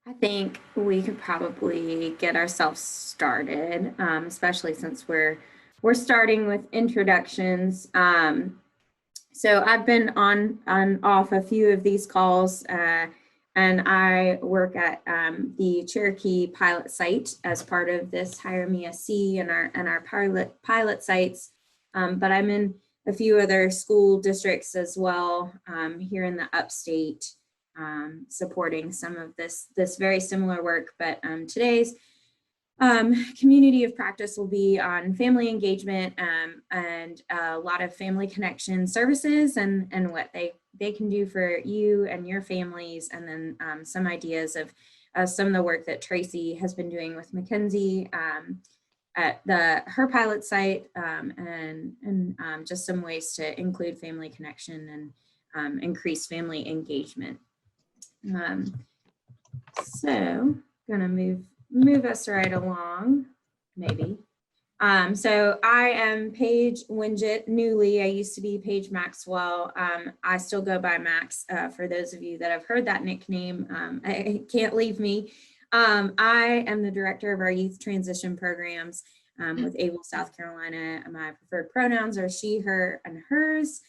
I think we could probably get ourselves started, especially since we're starting with introductions. So I've been on off a few of these calls, and I work at the Cherokee pilot site as part of this Hire Me SC and our pilot sites. But I'm in a few other school districts as well here in the upstate, supporting some of this very similar work. But today's community of practice will be on family engagement and a lot of family connection services and what they can do for you and your families, and then some ideas of some of the work that Tracy has been doing with Mackenzie at her pilot site, and just some ways to include family connection and increase family engagement. So gonna move us right along, maybe. So I am Paige Winget Newly. I used to be Paige Maxwell. I still go by Max. For those of you that have heard that nickname, it can't leave me. I am the director of our youth transition programs with Able South Carolina. My preferred pronouns are she, her, and hers.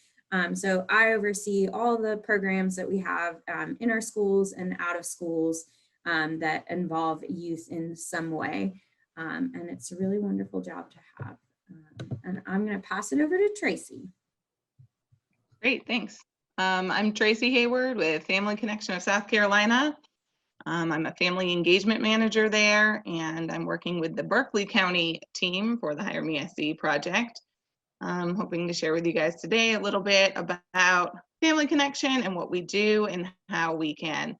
So I oversee all the programs that we have in our schools and out of schools that involve youth in some way. And it's a really wonderful job to have. And I'm going to pass it over to Tracy. Great, thanks. I'm Tracy Hayward with Family Connection of South Carolina. I'm a family engagement manager there, and I'm working with the Berkeley County team for the Hire Me SC project. I'm hoping to share with you guys today a little bit about Family Connection and what we do and how we can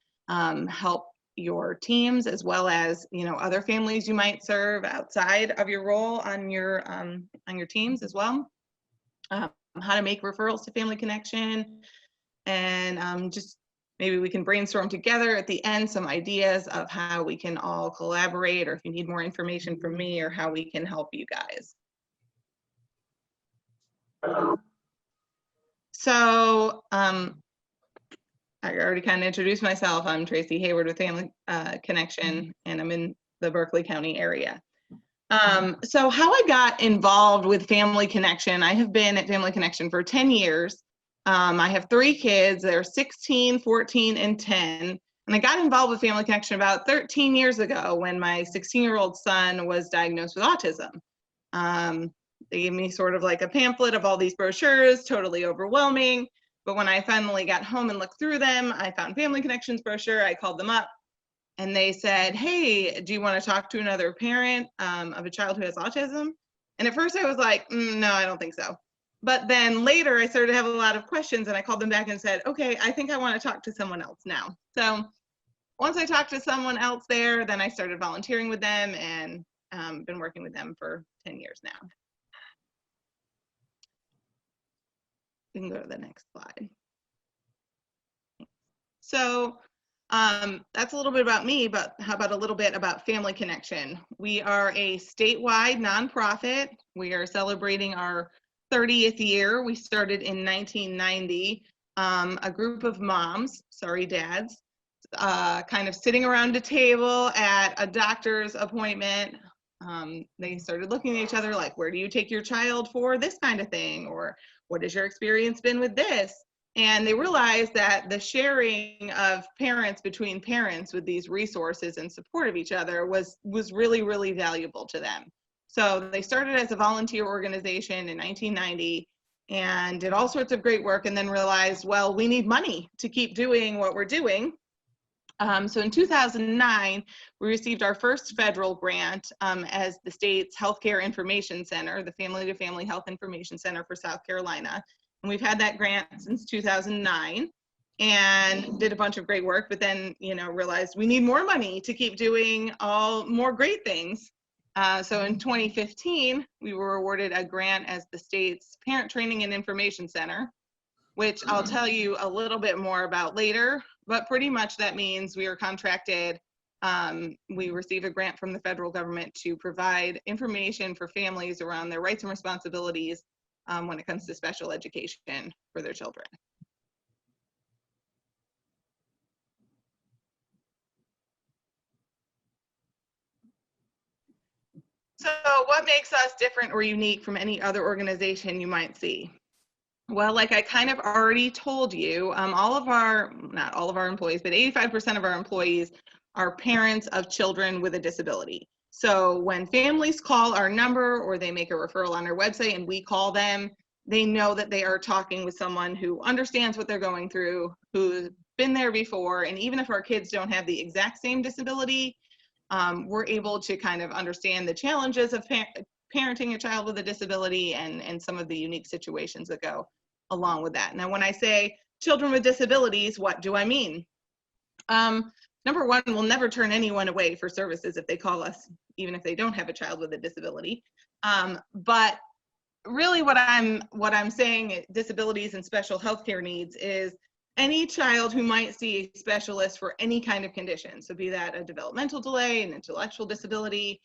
help your teams, as well as other families you might serve outside of your role on your teams as well. How to make referrals to Family Connection, and just maybe we can brainstorm together at the end some ideas of how we can all collaborate, or if you need more information from me, or how we can help you guys. So I already kind of introduced myself. I'm Tracy Hayward with Family Connection, and I'm in the Berkeley County area. So how I got involved with Family Connection, I have been at Family Connection for 10 years. I have 3 kids. They're 16, 14, and 10. And I got involved with Family Connection about 13 years ago when my 16-year-old son was diagnosed with autism. They gave me sort of like a pamphlet of all these brochures, totally overwhelming. But when I finally got home and looked through them, I found Family Connection's brochure. I called them up and they said, hey, do you want to talk to another parent of a child who has autism? And at first I was like, no, I don't think so. But then later I started to have a lot of questions, and I called them back and said, okay, I think I want to talk to someone else now. So once I talked to someone else there, then I started volunteering with them and been working with them for 10 years now. We can go to the next slide. So that's a little bit about me, but how about a little bit about Family Connection? We are a statewide nonprofit. We are celebrating our 30th year. We started in 1990. A group of moms, sorry dads, kind of sitting around a table at a doctor's appointment. They started looking at each other like, where do you take your child for this kind of thing? Or what has your experience been with this? And they realized that the sharing of parents between parents with these resources and support of each other was really, really valuable to them. So they started as a volunteer organization in 1990 and did all sorts of great work, and then realized, well, we need money to keep doing what we're doing. So in 2009, we received our first federal grant as the state's Healthcare Information Center, the Family to Family Health Information Center for South Carolina. And we've had that grant since 2009 and did a bunch of great work, but then, realized we need more money to keep doing more great things. So in 2015, we were awarded a grant as the state's Parent Training and Information Center, which I'll tell you a little bit more about later, but pretty much that means we are contracted. We receive a grant from the federal government to provide information for families around their rights and responsibilities when it comes to special education for their children. So what makes us different or unique from any other organization you might see? Well, like I kind of already told you, not all of our employees, but 85% of our employees are parents of children with a disability. So when families call our number or they make a referral on our website and we call them, they know that they are talking with someone who understands what they're going through, who's been there before. And even if our kids don't have the exact same disability, we're able to kind of understand the challenges of parenting a child with a disability and some of the unique situations that go along with that. Now, when I say children with disabilities, what do I mean? Number one, we'll never turn anyone away for services if they call us, even if they don't have a child with a disability. But really what I'm saying, disabilities and special healthcare needs, is any child who might see a specialist for any kind of condition. So be that a developmental delay, an intellectual disability,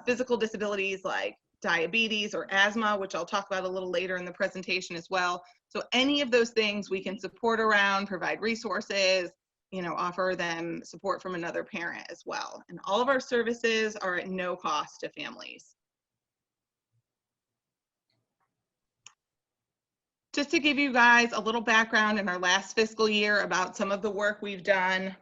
physical disabilities like diabetes or asthma, which I'll talk about a little later in the presentation as well. So any of those things we can support around, provide resources, offer them support from another parent as well. And all of our services are at no cost to families. Just to give you guys a little background in our last fiscal year about some of the work we've done.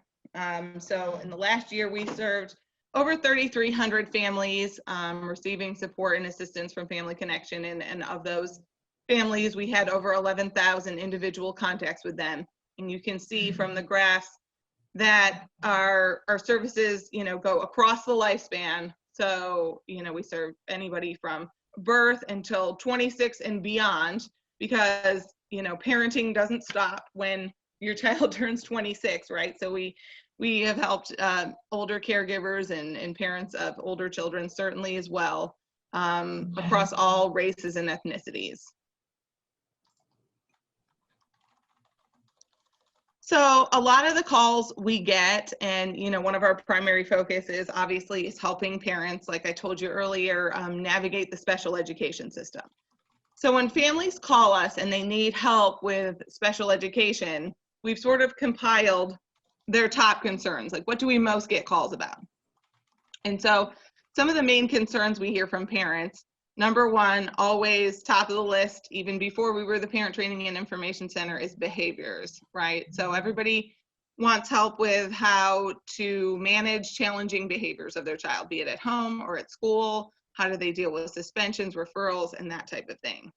So in the last year, we served over 3,300 families receiving support and assistance from Family Connection. And of those families, we had over 11,000 individual contacts with them. And you can see from the graphs that our services, go across the lifespan. So, we serve anybody from birth until 26 and beyond, because, parenting doesn't stop when your child turns 26, right? So we have helped older caregivers and parents of older children certainly as well, across all races and ethnicities. So a lot of the calls we get, and one of our primary focus is helping parents, like I told you earlier, navigate the special education system. So when families call us and they need help with special education, we've sort of compiled their top concerns, like what do we most get calls about? And so some of the main concerns we hear from parents, number one, always top of the list, even before we were the Parent Training and Information Center, is behaviors, right? So everybody wants help with how to manage challenging behaviors of their child, be it at home or at school. How do they deal with suspensions, referrals, and that type of thing?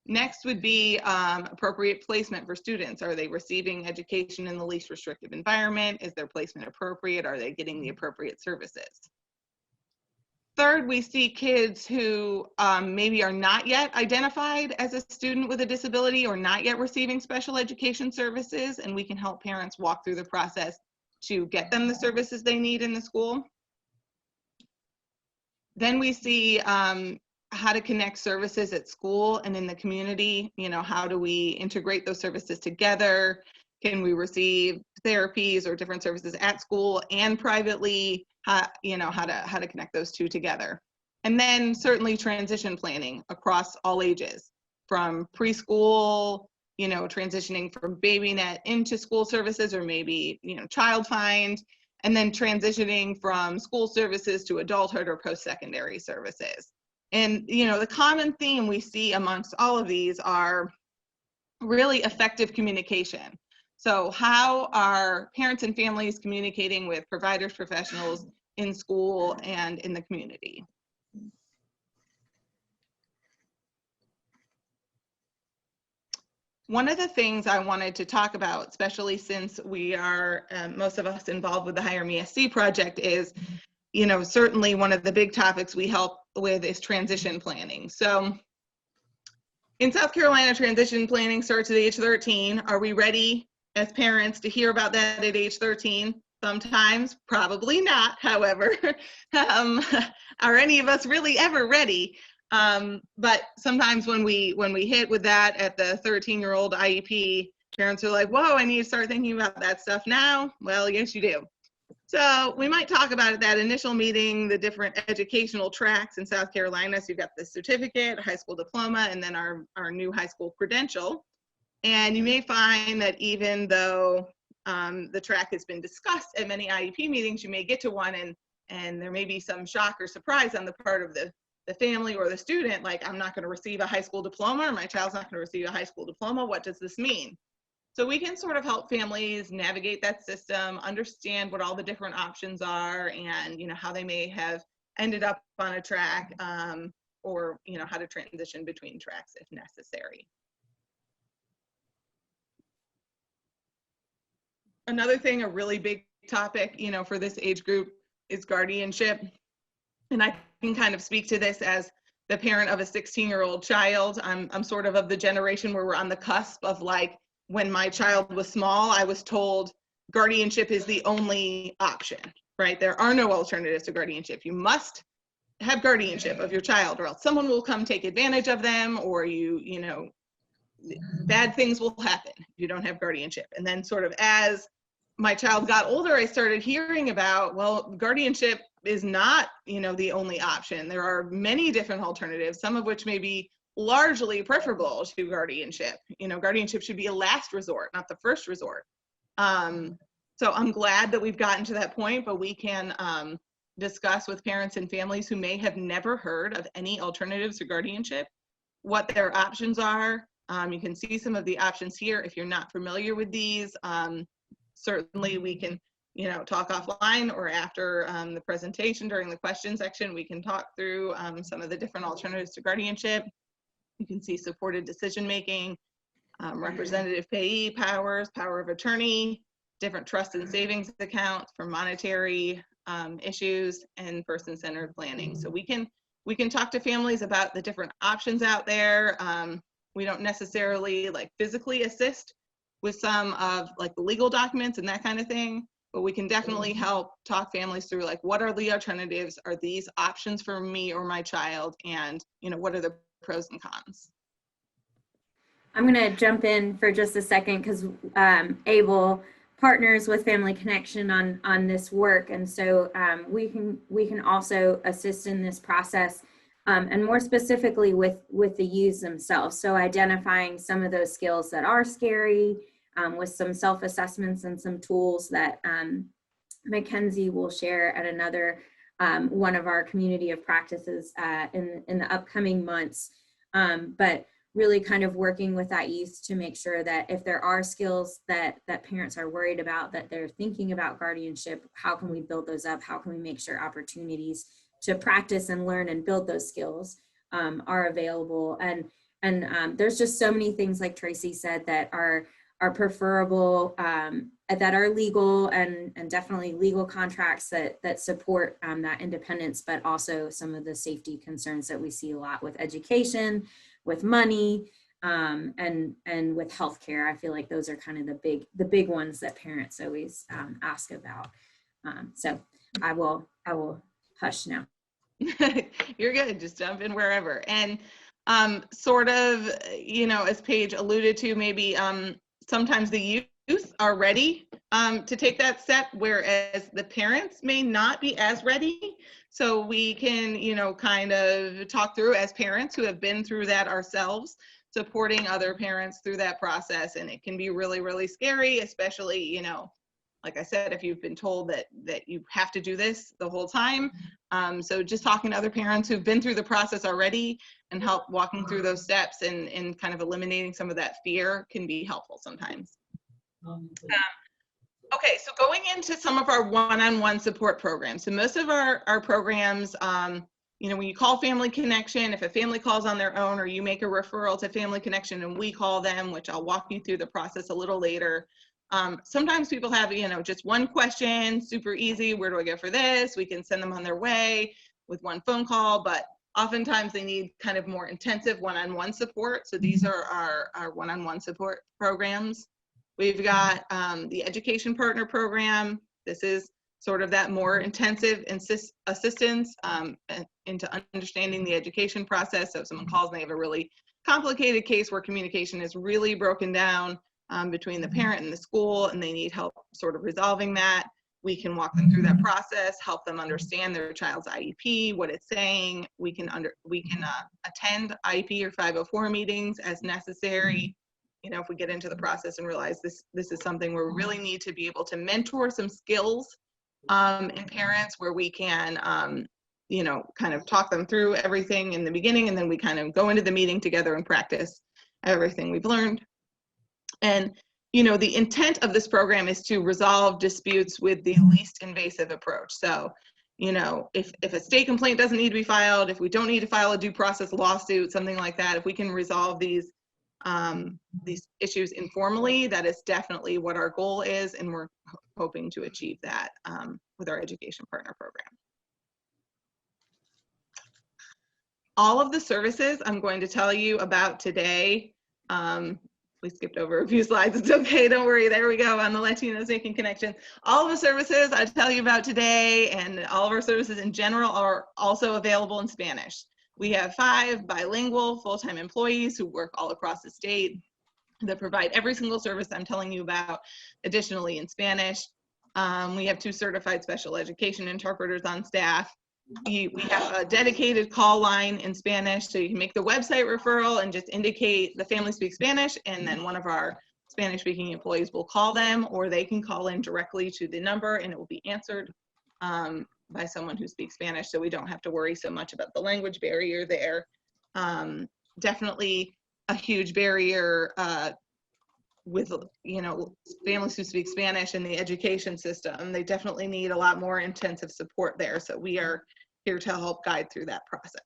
Next would be appropriate placement for students. Are they receiving education in the least restrictive environment? Is their placement appropriate? Are they getting the appropriate services? Third, we see kids who maybe are not yet identified as a student with a disability or not yet receiving special education services, and we can help parents walk through the process to get them the services they need in the school. Then we see how to connect services at school and in the community. How do we integrate those services together? Can we receive therapies or different services at school and privately? How to connect those two together. And then certainly transition planning across all ages, from preschool, transitioning from BabyNet into school services, or maybe, Child Find, and then transitioning from school services to adulthood or post-secondary services. And, the common theme we see amongst all of these are really effective communication. So how are parents and families communicating with providers, professionals in school and in the community? One of the things I wanted to talk about, especially since we are, most of us involved with the Hire Me SC project, is, certainly one of the big topics we help with is transition planning. So in South Carolina, transition planning starts at age 13. Are we ready as parents to hear about that at age 13? Sometimes, probably not, however. Are any of us really ever ready? But sometimes when we hit with that at the 13-year-old IEP, parents are like, whoa, I need to start thinking about that stuff now. Well, yes, you do. So we might talk about at that initial meeting the different educational tracks in South Carolina. So you've got the certificate, high school diploma, and then our new high school credential. And you may find that even though the track has been discussed at many IEP meetings, you may get to one and there may be some shock or surprise on the part of the family or the student, like, I'm not going to receive a high school diploma, or my child's not going to receive a high school diploma. What does this mean? So we can sort of help families navigate that system, understand what all the different options are, and, you know, how they may have ended up on a track, or, you know, how to transition between tracks if necessary. Another thing, a really big topic, you know, for this age group is guardianship. And I can kind of speak to this as the parent of a 16-year-old child. I'm sort of the generation where we're on the cusp of, like, when my child was small, I was told guardianship is the only option, right? There are no alternatives to guardianship. You must have guardianship of your child, or else someone will come take advantage of them, or you know, bad things will happen if you don't have guardianship. And then sort of as my child got older, I started hearing about, well, guardianship is not, you know, the only option. There are many different alternatives, some of which may be largely preferable to guardianship. You know, guardianship should be a last resort, not the first resort. So I'm glad that we've gotten to that point, but we can discuss with parents and families who may have never heard of any alternatives to guardianship, what their options are. You can see some of the options here. If you're not familiar with these, certainly we can, you know, talk offline, or after the presentation during the question section, we can talk through some of the different alternatives to guardianship. You can see supported decision-making, representative payee powers, power of attorney, different trust and savings accounts for monetary issues, and person-centered planning. So we can talk to families about the different options out there. We don't necessarily, like, physically assist with some of, like, the legal documents and that kind of thing, but we can definitely help talk families through, like, what are the alternatives? Are these options for me or my child? And, you know, what are the pros and cons? I'm going to jump in for just a second because Able partners with Family Connection on this work, and so we can also assist in this process, and more specifically with the youths themselves. So identifying some of those skills that are scary, with some self-assessments and some tools that Mackenzie will share at another one of our community of practices in the upcoming months. But really kind of working with that youth to make sure that if there are skills that parents are worried about, that they're thinking about guardianship, how can we build those up? How can we make sure opportunities to practice and learn and build those skills are available? And there's just so many things, like Tracy said, that are preferable, that are legal, and definitely legal contracts that support that independence, but also some of the safety concerns that we see a lot with education, with money, and with healthcare. I feel like those are kind of the big ones that parents always ask about. So I will hush now. You're good. Just jump in wherever. And sort of, you know, as Paige alluded to, maybe sometimes the youth are ready to take that step, whereas the parents may not be as ready. So we can, you know, kind of talk through, as parents who have been through that ourselves, supporting other parents through that process. And it can be really, really scary, especially, you know, like I said, if you've been told that you have to do this the whole time. So just talking to other parents who've been through the process already and help walking through those steps and kind of eliminating some of that fear can be helpful sometimes. Okay, so going into some of our one-on-one support programs. So most of our programs, you know, when you call Family Connection, if a family calls on their own, or you make a referral to Family Connection and we call them, which I'll walk you through the process a little later. Sometimes people have, you know, just one question, super easy. Where do I go for this? We can send them on their way with one phone call, but oftentimes they need kind of more intensive one-on-one support. So these are our one-on-one support programs. We've got the Education Partner Program. This is sort of that more intensive assistance into understanding the education process. So if someone calls and they have a really complicated case where communication is really broken down between the parent and the school, and they need help sort of resolving that, we can walk them through that process, help them understand their child's IEP, what it's saying. We can attend IEP or 504 meetings as necessary. You know, if we get into the process and realize this is something where we really need to be able to mentor some skills and parents, where we can, you know, kind of talk them through everything in the beginning, and then we kind of go into the meeting together and practice everything we've learned. And, you know, the intent of this program is to resolve disputes with the least invasive approach. So, you know, if a state complaint doesn't need to be filed, if we don't need to file a due process lawsuit, something like that, if we can resolve these issues informally, that is definitely what our goal is, and we're hoping to achieve that with our education partner program. All of the services I'm going to tell you about today, we skipped over a few slides, it's okay, don't worry, there we go, on the Latinos Making Connections. All of the services I tell you about today, and all of our services in general, are also available in Spanish. We have 5 bilingual full-time employees who work all across the state that provide every single service I'm telling you about, additionally in Spanish. We have 2 certified special education interpreters on staff. We have a dedicated call line in Spanish, so you can make the website referral and just indicate the family speaks Spanish, and then one of our Spanish-speaking employees will call them, or they can call in directly to the number and it will be answered by someone who speaks Spanish, so we don't have to worry so much about the language barrier there. Definitely a huge barrier with, you know, families who speak Spanish in the education system. They definitely need a lot more intensive support there, so we are here to help guide through that process.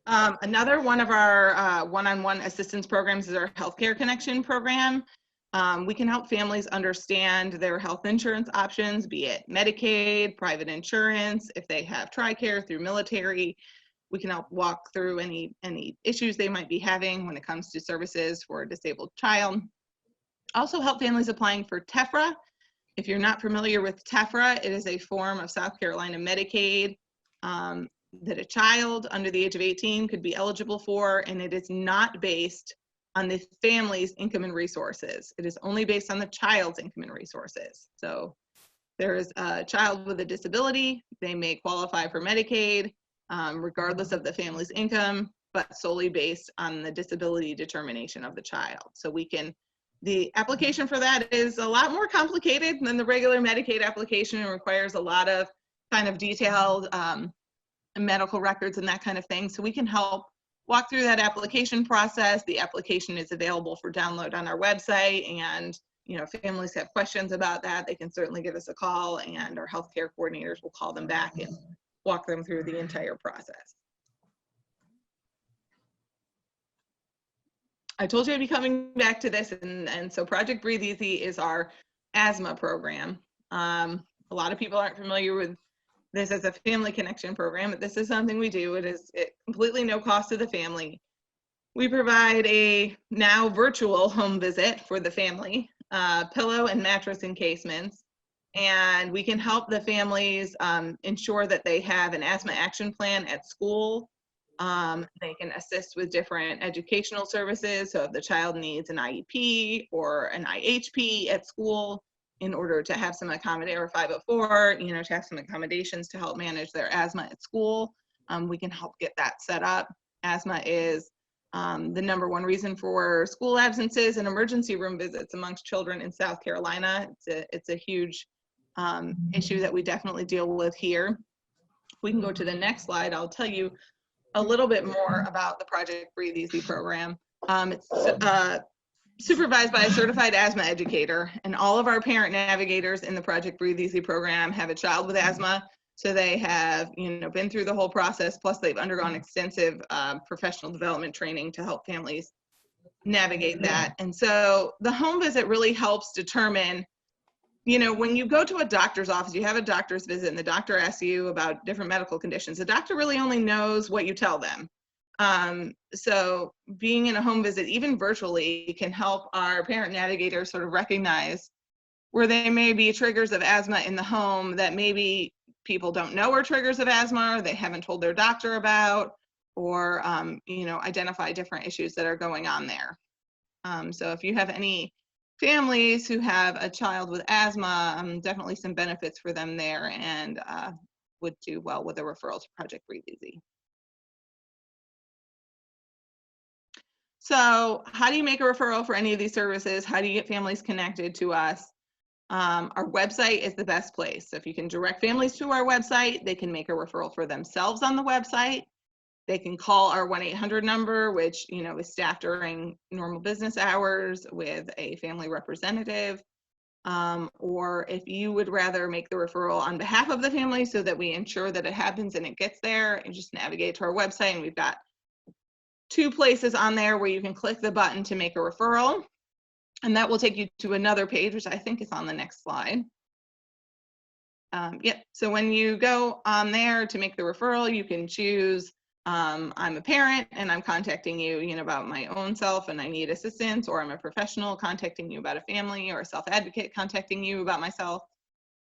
Another one of our one-on-one assistance programs is our Healthcare Connection program. We can help families understand their health insurance options, be it Medicaid, private insurance, if they have TRICARE through military. We can help walk through any issues they might be having when it comes to services for a disabled child. Also help families applying for TEFRA. If you're not familiar with TEFRA, it is a form of South Carolina Medicaid that a child under the age of 18 could be eligible for, and it is not based on the family's income and resources. It is only based on the child's income and resources. So there is a child with a disability, they may qualify for Medicaid regardless of the family's income, but solely based on the disability determination of the child. So we can, the application for that is a lot more complicated than the regular Medicaid application, and requires a lot of kind of detailed medical records and that kind of thing. So we can help walk through that application process. The application is available for download on our website, and you know, if families have questions about that, they can certainly give us a call, and our healthcare coordinators will call them back and walk them through the entire process. I told you I'd be coming back to this, and so Project Breathe Easy is our asthma program. A lot of people aren't familiar with this as a family connection program, but this is something we do. It is completely no cost to the family. We provide a now virtual home visit for the family, pillow and mattress encasements, and we can help the families ensure that they have an asthma action plan at school. They can assist with different educational services. So if the child needs an IEP or an IHP at school, in order to have some accommodation, or 504, you know, to have some accommodations to help manage their asthma at school, we can help get that set up. Asthma is the #1 reason for school absences and emergency room visits amongst children in South Carolina. It's a huge issue that we definitely deal with here. If we can go to the next slide, I'll tell you a little bit more about the Project Breathe Easy program. It's supervised by a certified asthma educator, and all of our parent navigators in the Project Breathe Easy program have a child with asthma. So they have, you know, been through the whole process, plus they've undergone extensive professional development training to help families navigate that. And so the home visit really helps determine, you know, when you go to a doctor's office, you have a doctor's visit and the doctor asks you about different medical conditions. The doctor really only knows what you tell them. So being in a home visit, even virtually, can help our parent navigators sort of recognize where there may be triggers of asthma in the home that maybe people don't know are triggers of asthma, or they haven't told their doctor about, or, you know, identify different issues that are going on there. So if you have any families who have a child with asthma, definitely some benefits for them there, and would do well with a referral to Project Breathe Easy. So how do you make a referral for any of these services? How do you get families connected to us? Our website is the best place. So if you can direct families to our website, they can make a referral for themselves on the website. They can call our 1-800 number, which, you know, is staffed during normal business hours with a family representative. Or if you would rather make the referral on behalf of the family so that we ensure that it happens and it gets there, and just navigate to our website, and we've got 2 places on there where you can click the button to make a referral, and that will take you to another page, which I think is on the next slide. Yep, so when you go on there to make the referral, you can choose, I'm a parent and I'm contacting you, you know, about my own self and I need assistance, or I'm a professional contacting you about a family, or a self-advocate contacting you about myself.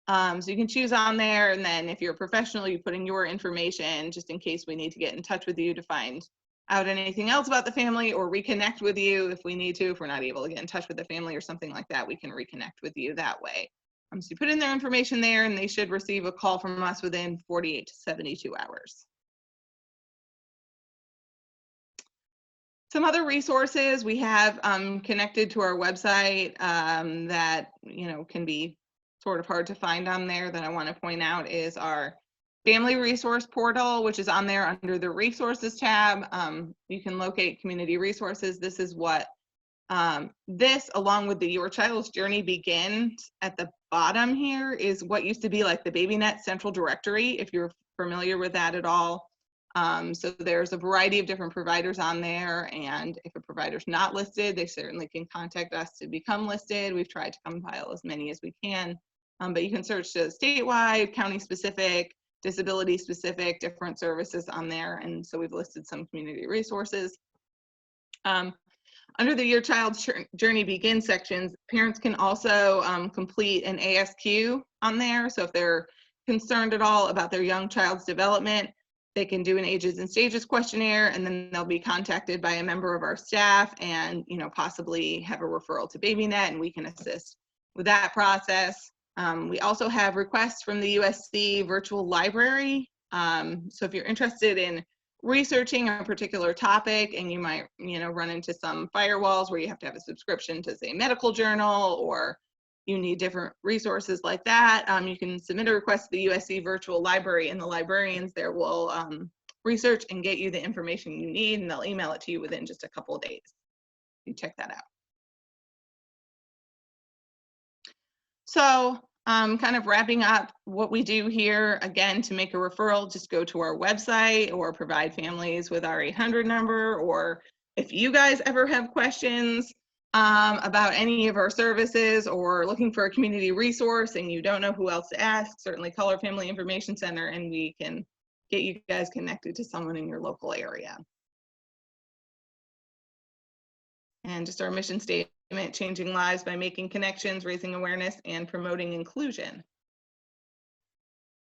So you can choose on there, and then if you're a professional, you put in your information just in case we need to get in touch with you to find out anything else about the family, or reconnect with you if we need to. If we're not able to get in touch with the family or something like that, we can reconnect with you that way. So you put in their information there, and they should receive a call from us within 48 to 72 hours. Some other resources we have connected to our website that, you know, can be sort of hard to find on there that I want to point out is our Family Resource Portal, which is on there under the Resources tab. You can locate community resources. This is what this, along with the Your Child's Journey Begins at the bottom here, is what used to be like the BabyNet Central Directory, if you're familiar with that at all. So there's a variety of different providers on there, and if a provider's not listed, they certainly can contact us to become listed. We've tried to compile as many as we can, but you can search the statewide, county specific, disability specific, different services on there, and so we've listed some community resources. Under the Your Child's Journey Begins sections, parents can also complete an ASQ on there. So if they're concerned at all about their young child's development, they can do an ages and stages questionnaire, and then they'll be contacted by a member of our staff and, you know, possibly have a referral to BabyNet, and we can assist with that process. We also have requests from the USC virtual library. So if you're interested in researching a particular topic and you might, you know, run into some firewalls where you have to have a subscription to, say, medical journal, or you need different resources like that, you can submit a request to the USC virtual library, and the librarians there will research and get you the information you need, and they'll email it to you within just a couple of days. You check that out. So kind of wrapping up what we do here, again, to make a referral, just go to our website or provide families with our 800 number, or if you guys ever have questions about any of our services or looking for a community resource and you don't know who else to ask, certainly call our Family Information Center and we can get you guys connected to someone in your local area. And just our mission statement: changing lives by making connections, raising awareness, and promoting inclusion.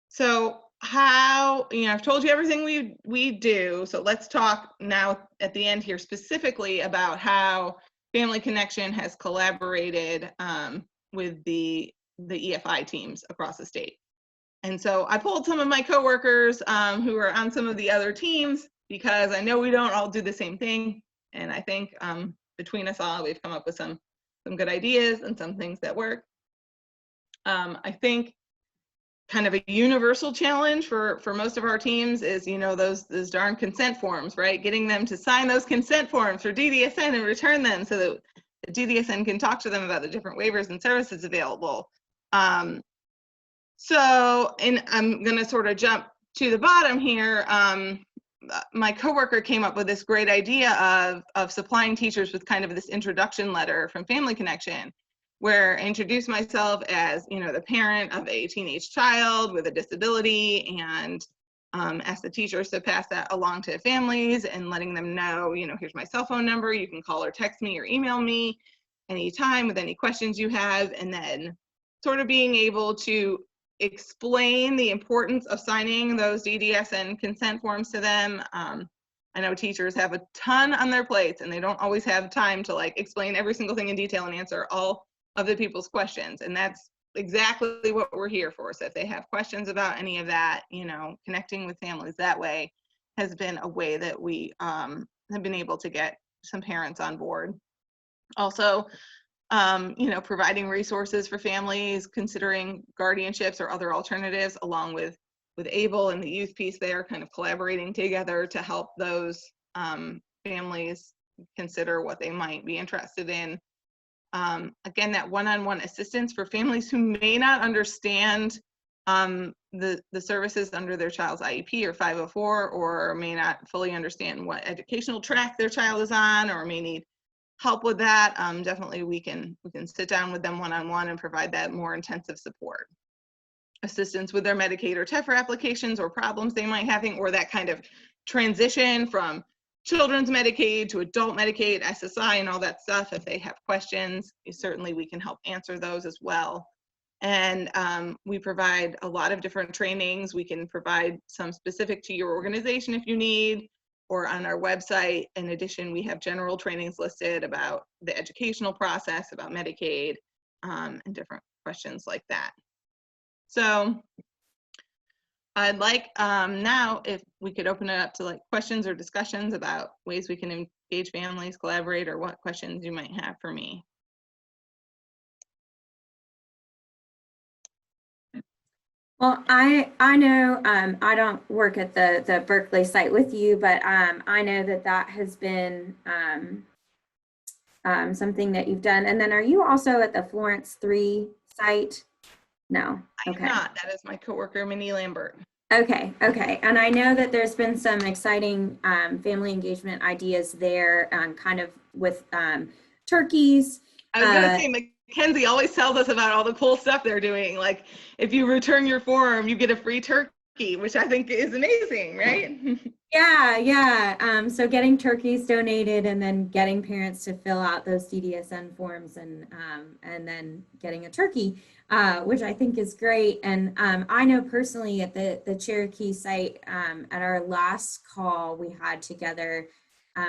So how, you know, I've told you everything we do, so let's talk now at the end here specifically about how Family Connection has collaborated with the EFI teams across the state. And so I pulled some of my coworkers who are on some of the other teams, because I know we don't all do the same thing, and I think between us all, we've come up with some good ideas and some things that work. I think kind of a universal challenge for most of our teams is, you know, those darn consent forms, right? Getting them to sign those consent forms for DDSN and return them so that the DDSN can talk to them about the different waivers and services available. So, and I'm gonna sort of jump to the bottom here. My coworker came up with this great idea of supplying teachers with kind of this introduction letter from Family Connection, where I introduce myself as, you know, the parent of a teenage child with a disability, and ask the teachers to pass that along to families and letting them know, you know, here's my cell phone number, you can call or text me or email me anytime with any questions you have, and then sort of being able to explain the importance of signing those DDSN consent forms to them. I know teachers have a ton on their plates and they don't always have time to like explain every single thing in detail and answer all of the people's questions, and that's exactly what we're here for. So if they have questions about any of that, you know, connecting with families that way has been a way that we have been able to get some parents on board. Also, providing resources for families, considering guardianships or other alternatives, along with ABLE and the youth piece there, kind of collaborating together to help those families consider what they might be interested in. Again, that one-on-one assistance for families who may not understand the services under their child's IEP or 504, or may not fully understand what educational track their child is on, or may need help with that. Definitely we can sit down with them one-on-one and provide that more intensive support. Assistance with their Medicaid or TEFRA applications or problems they might having, or that kind of transition from children's Medicaid to adult Medicaid, SSI, and all that stuff. If they have questions, certainly we can help answer those as well. And we provide a lot of different trainings. We can provide some specific to your organization if you need, or on our website. In addition, we have general trainings listed about the educational process, about Medicaid, and different questions like that. So I'd like now if we could open it up to like questions or discussions about ways we can engage families, collaborate, or what questions you might have for me. Well, I know I don't work at the Berkeley site with you, but I know that has been something that you've done. And then are you also at the Florence 3 site? No. Okay. I'm not. That is my coworker, Minnie Lambert. Okay. And I know that there's been some exciting family engagement ideas there, kind of with turkeys. I was going to say, Mackenzie always tells us about all the cool stuff they're doing. Like if you return your form, you get a free turkey, which I think is amazing, right? Yeah. So getting turkeys donated and then getting parents to fill out those DDSN forms and then getting a turkey, which I think is great. And I know personally at the Cherokee site, at our last call we had together,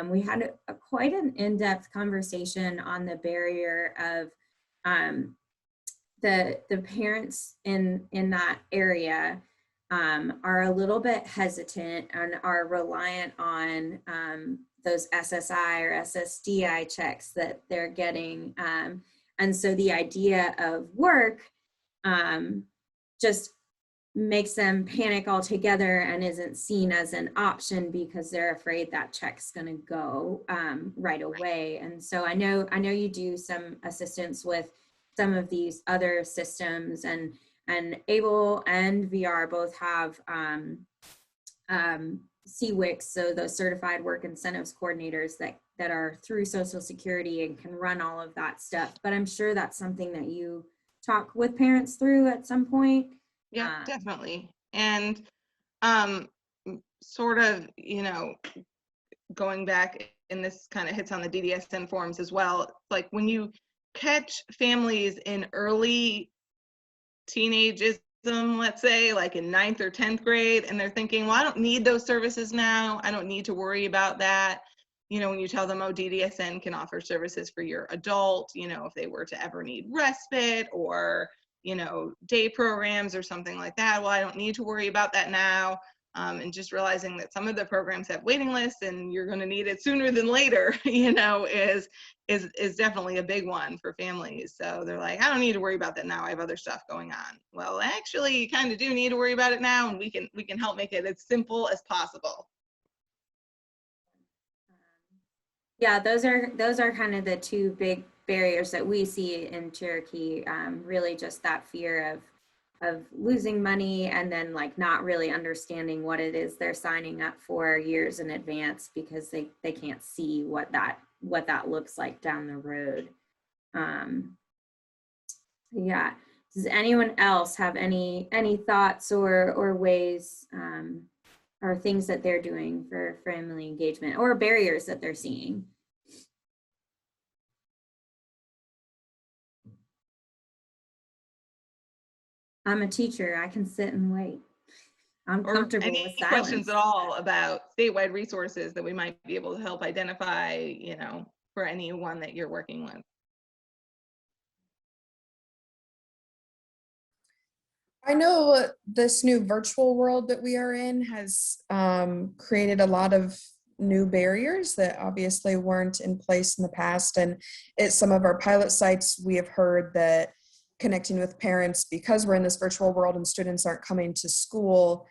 we had quite an in-depth conversation on the barrier of the parents in that area are a little bit hesitant and are reliant on those SSI or SSDI checks that they're getting. And so the idea of work just makes them panic altogether and isn't seen as an option because they're afraid that check's going to go right away. And so I know you do some assistance with some of these other systems, and ABLE and VR both have CWICs, so those certified work incentives coordinators that are through Social Security and can run all of that stuff. But I'm sure that's something that you talk with parents through at some point. Yeah, definitely. And sort of, going back, and this kind of hits on the DDSN forms as well, like when you catch families in early teenageism, let's say, like in 9th or 10th grade, and they're thinking, well, I don't need those services now. I don't need to worry about that. When you tell them, oh, DDSN can offer services for your adult, if they were to ever need respite or, day programs or something like that. Well, I don't need to worry about that now. And just realizing that some of the programs have waiting lists and you're going to need it sooner than later, is definitely a big one for families. So they're like, I don't need to worry about that now. I have other stuff going on. Well, actually, you kind of do need to worry about it now, and we can help make it as simple as possible. Yeah, those are kind of the two big barriers that we see in Cherokee. Really, just that fear of losing money and then like not really understanding what it is they're signing up for years in advance because they can't see what that looks like down the road. Yeah. Does anyone else have any thoughts or ways or things that they're doing for family engagement or barriers that they're seeing? I'm a teacher. I can sit and wait. I'm comfortable with silence. Questions at all about statewide resources that we might be able to help identify, for anyone that you're working with? I know this new virtual world that we are in has created a lot of new barriers that obviously weren't in place in the past. And at some of our pilot sites, we have heard that connecting with parents, because we're in this virtual world and students aren't coming to school,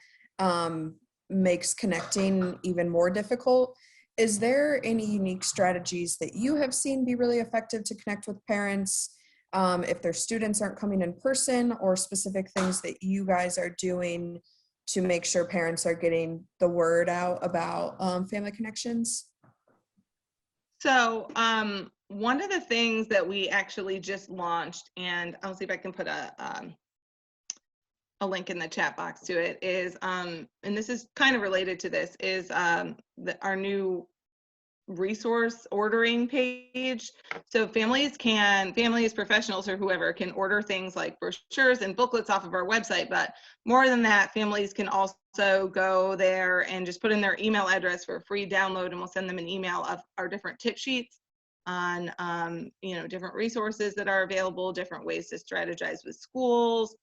makes connecting even more difficult. Is there any unique strategies that you have seen be really effective to connect with parents if their students aren't coming in person, or specific things that you guys are doing to make sure parents are getting the word out about family connections? So one of the things that we actually just launched, and I'll see if I can put a link in the chat box to it, is, and this is kind of related to this, is our new resource ordering page. So families, professionals, or whoever can order things like brochures and booklets off of our website. But more than that, families can also go there and just put in their email address for a free download, and we'll send them an email of our different tip sheets on different resources that are available, different ways to strategize with schools.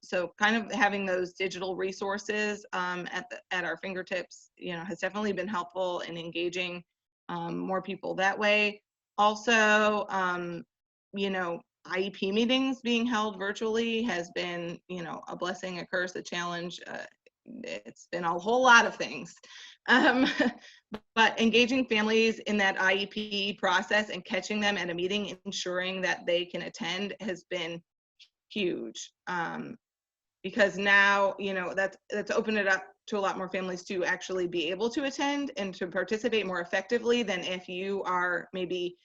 So kind of having those digital resources at our fingertips, has definitely been helpful in engaging more people that way. Also, IEP meetings being held virtually has been, a blessing, a curse, a challenge. It's been a whole lot of things. But engaging families in that IEP process and catching them at a meeting, ensuring that they can attend, has been huge, because now that's opened it up to a lot more families to actually be able to attend and to participate more effectively than if you are maybe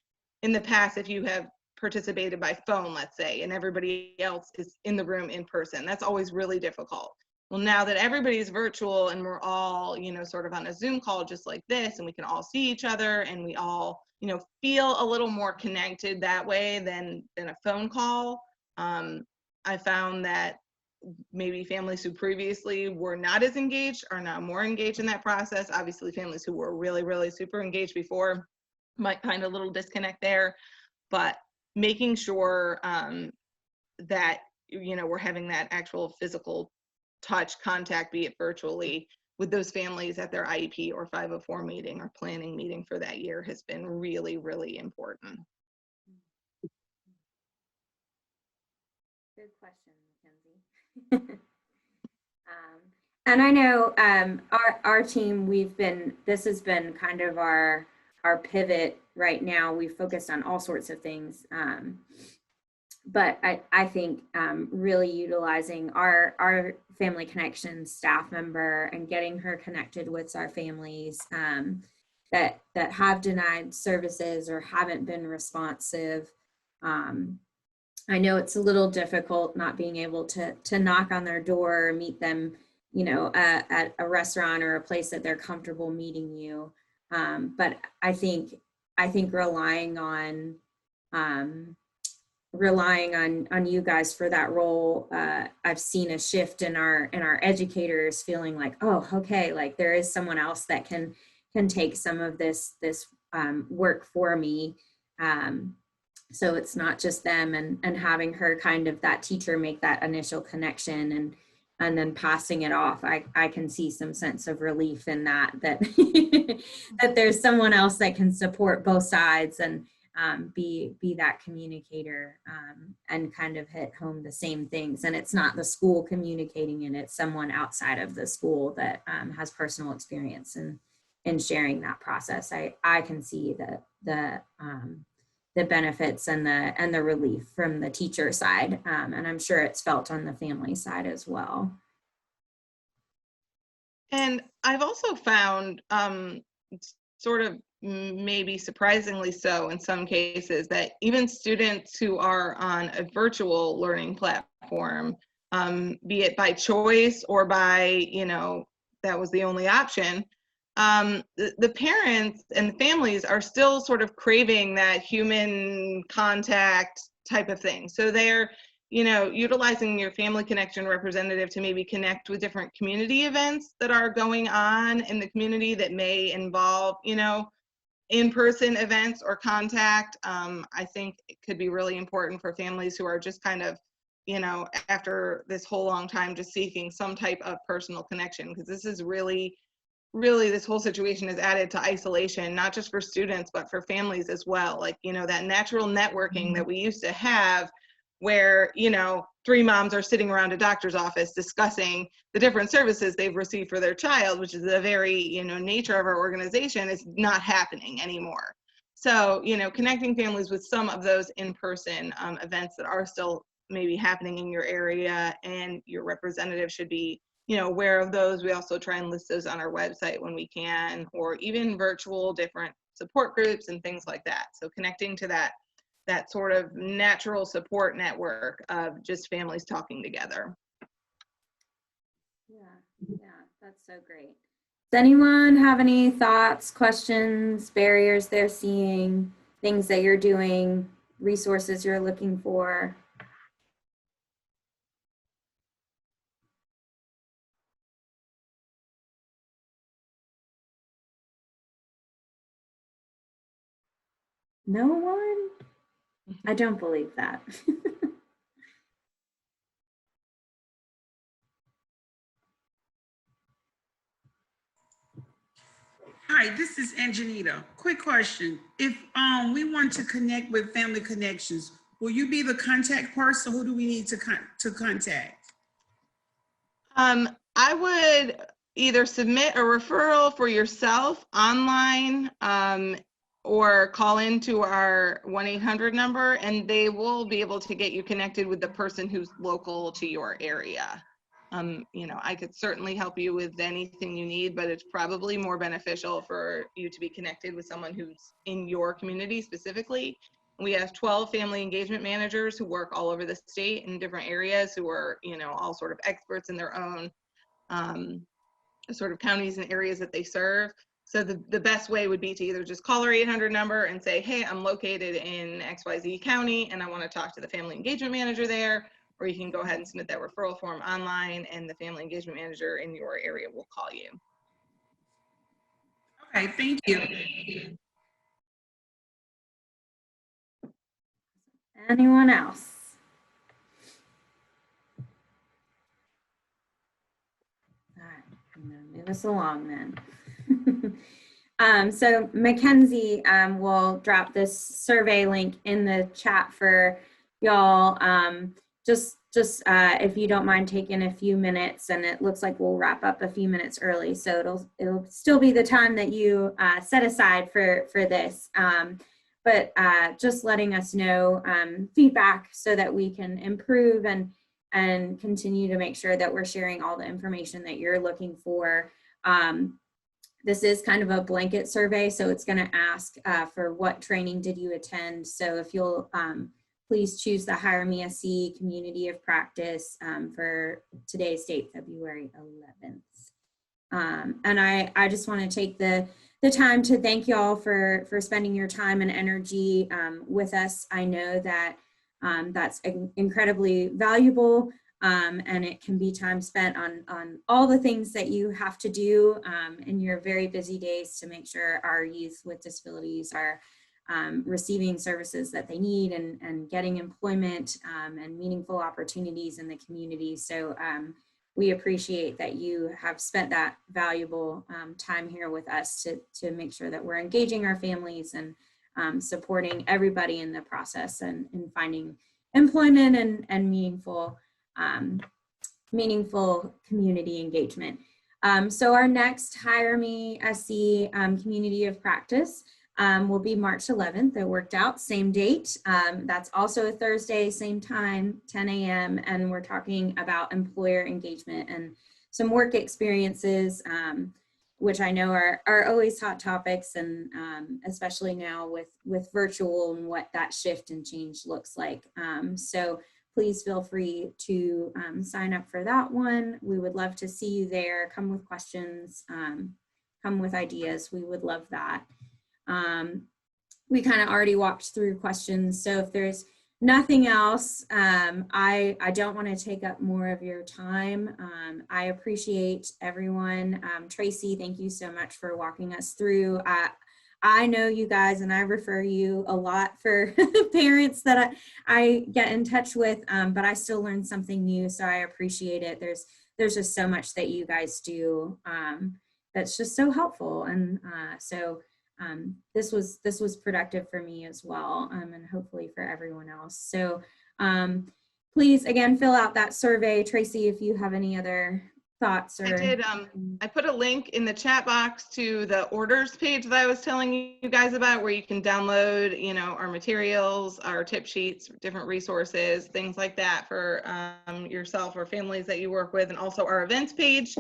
in the past, if you have participated by phone, let's say, and everybody else is in the room in person. That's always really difficult. Well, now that everybody's virtual and we're all sort of on a Zoom call just like this, and we can all see each other, and we all feel a little more connected that way than a phone call. I found that maybe families who previously were not as engaged are now more engaged in that process. Obviously, families who were really, really super engaged before might find a little disconnect there, but making sure that we're having that actual physical touch contact, be it virtually, with those families at their IEP or 504 meeting or planning meeting for that year has been really, really important. Good question, Mackenzie. And I know our team, this has been kind of our pivot right now. We've focused on all sorts of things. But I think really utilizing our Family Connections staff member and getting her connected with our families that have denied services or haven't been responsive. I know it's a little difficult not being able to knock on their door or meet them, at a restaurant or a place that they're comfortable meeting you. But I think relying on you guys for that role, I've seen a shift in our educators feeling like, oh, okay, like there is someone else that can take some of this work for me. So it's not just them, and having her kind of that teacher make that initial connection and then passing it off. I can see some sense of relief in that that there's someone else that can support both sides and be that communicator and kind of hit home the same things. And it's not the school communicating it, it's someone outside of the school that has personal experience in sharing that process. I can see the benefits and the relief from the teacher side. And I'm sure it's felt on the family side as well. And I've also found sort of maybe surprisingly so in some cases, that even students who are on a virtual learning platform, be it by choice or by, that was the only option, the parents and the families are still sort of craving that human contact type of thing. So they're, utilizing your Family Connection representative to maybe connect with different community events that are going on in the community that may involve, in-person events or contact. I think it could be really important for families who are just kind of, after this whole long time, just seeking some type of personal connection, because this is really really this whole situation has added to isolation, not just for students, but for families as well. Like, you know, that natural networking that we used to have where, you know, three moms are sitting around a doctor's office discussing the different services they've received for their child, which is the very, you know, nature of our organization, is not happening anymore. So, you know, connecting families with some of those in-person events that are still maybe happening in your area, and your representative should be, you know, aware of those. We also try and list those on our website when we can, or even virtual different support groups and things like that. So connecting to that sort of natural support network of just families talking together. Yeah, that's so great. Does anyone have any thoughts, questions, barriers they're seeing, things that you're doing, resources you're looking for? No one? I don't believe that. Hi, this is Anjanita. Quick question. If we want to connect with Family Connections, will you be the contact person? Who do we need to contact? I would either submit a referral for yourself online, or call into our 1-800 number, and they will be able to get you connected with the person who's local to your area. You know, I could certainly help you with anything you need, but it's probably more beneficial for you to be connected with someone who's in your community specifically. We have 12 family engagement managers who work all over the state in different areas, who are, you know, all sort of experts in their own sort of counties and areas that they serve. So the best way would be to either just call our 800 number and say, hey, I'm located in XYZ County and I want to talk to the family engagement manager there, or you can go ahead and submit that referral form online and the family engagement manager in your area will call you. Okay, thank you. Anyone else? All right, I'm gonna move us along then. So Mackenzie will drop this survey link in the chat for y'all. Just if you don't mind taking a few minutes, and it looks like we'll wrap up a few minutes early, so it'll still be the time that you set aside for this. But just letting us know feedback so that we can improve and continue to make sure that we're sharing all the information that you're looking for. This is kind of a blanket survey, so it's going to ask for what training did you attend. So if you'll please choose the Hire Me SC Community of Practice for today's date, February 11th. And I just want to take the time to thank y'all for spending your time and energy with us. I know that that's incredibly valuable. And it can be time spent on all the things that you have to do in your very busy days to make sure our youth with disabilities are receiving services that they need and getting employment and meaningful opportunities in the community. So we appreciate that you have spent that valuable time here with us to make sure that we're engaging our families and supporting everybody in the process and in finding employment and meaningful community engagement. So our next Hire Me SC Community of Practice will be March 11th. It worked out, same date. That's also a Thursday, same time, 10 a.m. And we're talking about employer engagement and some work experiences, which I know are always hot topics, and especially now with virtual and what that shift and change looks like. So please feel free to sign up for that one. We would love to see you there. Come with questions, come with ideas. We would love that. We kind of already walked through questions. So if there's nothing else, I don't want to take up more of your time. I appreciate everyone. Tracy, thank you so much for walking us through. I know you guys, and I refer you a lot for parents that I get in touch with, but I still learn something new, so I appreciate it. There's just so much that you guys do that's just so helpful. And so this was productive for me as well, and hopefully for everyone else. So please, again, fill out that survey. Tracy, if you have any other thoughts or. I did. I put a link in the chat box to the orders page that I was telling you guys about, where you can download, our materials, our tip sheets, different resources, things like that for yourself or families that you work with, and also our events page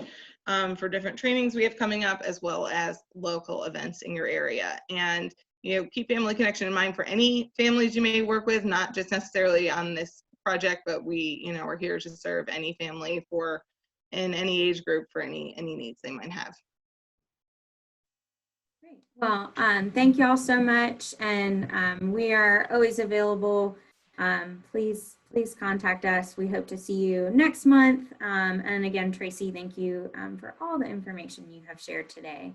for different trainings we have coming up, as well as local events in your area. And keep Family Connection in mind for any families you may work with, not just necessarily on this project, but we are here to serve any family in any age group for any needs they might have. Great. Well, thank you all so much, and we are always available. Please contact us. We hope to see you next month. And again, Tracy, thank you for all the information you have shared today.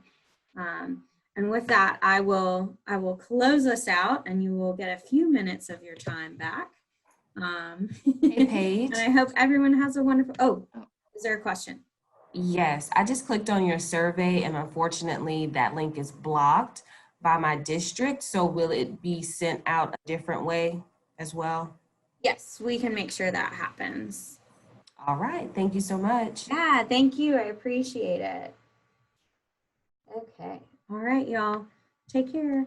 And with that, I will close us out, and you will get a few minutes of your time back. Hey, Paige. And I hope everyone has a wonderful. Oh, is there a question? Yes, I just clicked on your survey, and unfortunately that link is blocked by my district. So will it be sent out a different way as well? Yes, we can make sure that happens. All right, thank you so much. Yeah, thank you. I appreciate it. Okay. All right, y'all. Take care.